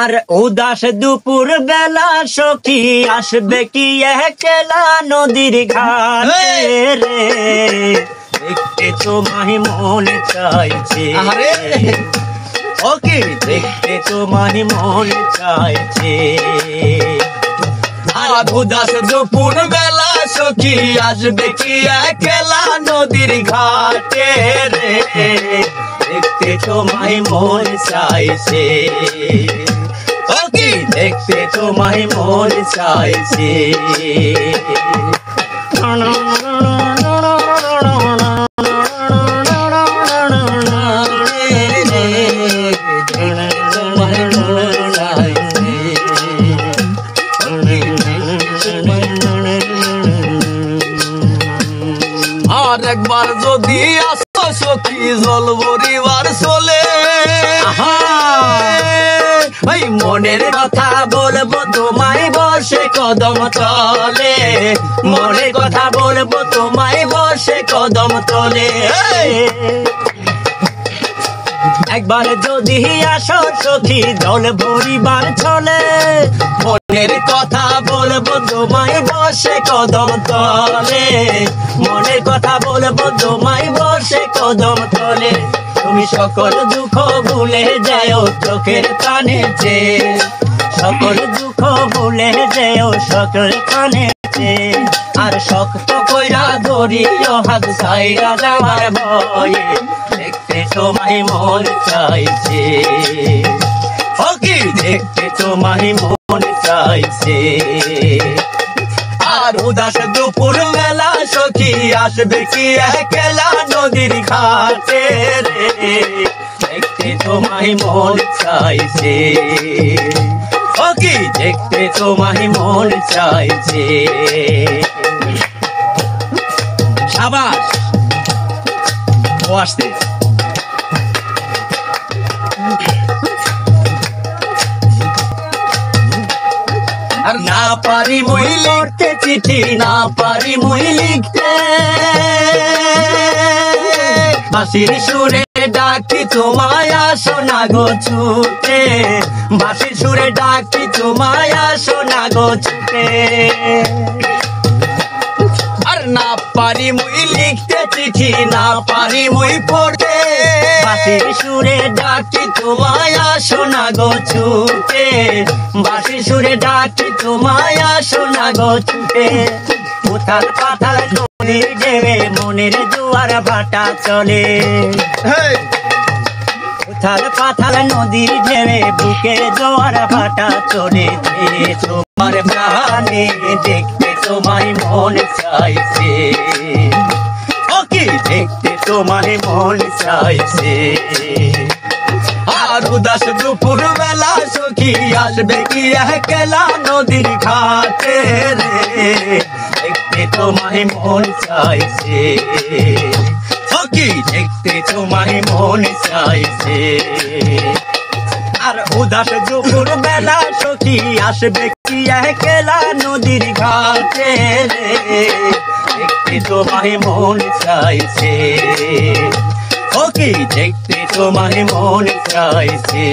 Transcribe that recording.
আর উদাস দুপুর বেলা সখী আসবে কি একলা নদীর ঘাটে রে, দেখতে তোমায় মন চাইছে ওকে, দেখতে তোমায় মন চাইছে। আর উদাস দুপুর বেলা সখী আসবে কি একলা নদীর ঘাটে রে, দেখতে তোমায় মন চাইছে ওকে, দেখতে তোমায় মন চাইছে। আর একবার যদি আসো সখী জল ভরিবার চলে, ওই মনের কথা বলবো তোমায় বসে কদম তলে, মনের কথা বলবো তোমায় বসে কদম তলে। একবার যদি আসো সখী জল ভরিবার চলে, মনের কথা বলবো তোমায় বসে কদম তলে, মনের কথা বলবো তোমায় বসে কদম তলে। তুমি সকল দুঃখ ভুলে যাও চোখের পানে চেয়ে, সকল দুঃখ ভুলে যাও সকল পানে চেয়ে। আর শক্ত কইরা ধরিও হাত ছাইরা যাওয়ার ভয়ে, দেখতে তোমায় মন চাইছে ওকে, দেখতে তোমায় মন চাইছে। আর উদাস দুপুর বেলা সখী আসবে কি একলা নদীর ঘাটে রে, দেখতে তোমায় মন চাইছে ওকে, দেখতে তোমায় মন চাইছে। সাবাস ও আসতে। আর না পারি মুই লিখতে চিঠি, না পারি মুই লিখতে, বাঁশির সুরে ডাকি তোমায় আসো না গো ছুটে, বাঁশির সুরে ডাকি তোমায় আসো না গো ছুটে। আর না পারি মুই লিখতে চিঠি, না পারি মুই পড়তে, বাঁশির সুরে ডাকি তোমায় আসো না গো ছুটে, বাঁশির সুরে ডাকি তোমায় আসো না গো ছুটে। উথাল পাথাল নদীর ঢেউয়ে মনের জোয়ার ভাটা চলে, উথাল পাথাল নদীর ঢেউয়ে বুকে জোয়ার ভাটা চলে। তোমার প্রাণে দেখতে তোমায় মন চাইছে ওকে, দেখতে তোমায় মন চাইছে। আর উদাস দুপুর বেলা সখী আসবে কি একলা নদীর ঘাটে রে, দেখতে তোমায় মন চাইছে ওকে, দেখতে তোমায় মন চাইছে। আর উদাস দুপুর বেলা সখী আসবে কি একলা নদীর ঘাটে রে, দেখতে তোমায় মন চাইছে ওকে, দেখতে তোমায় মন চাইছে।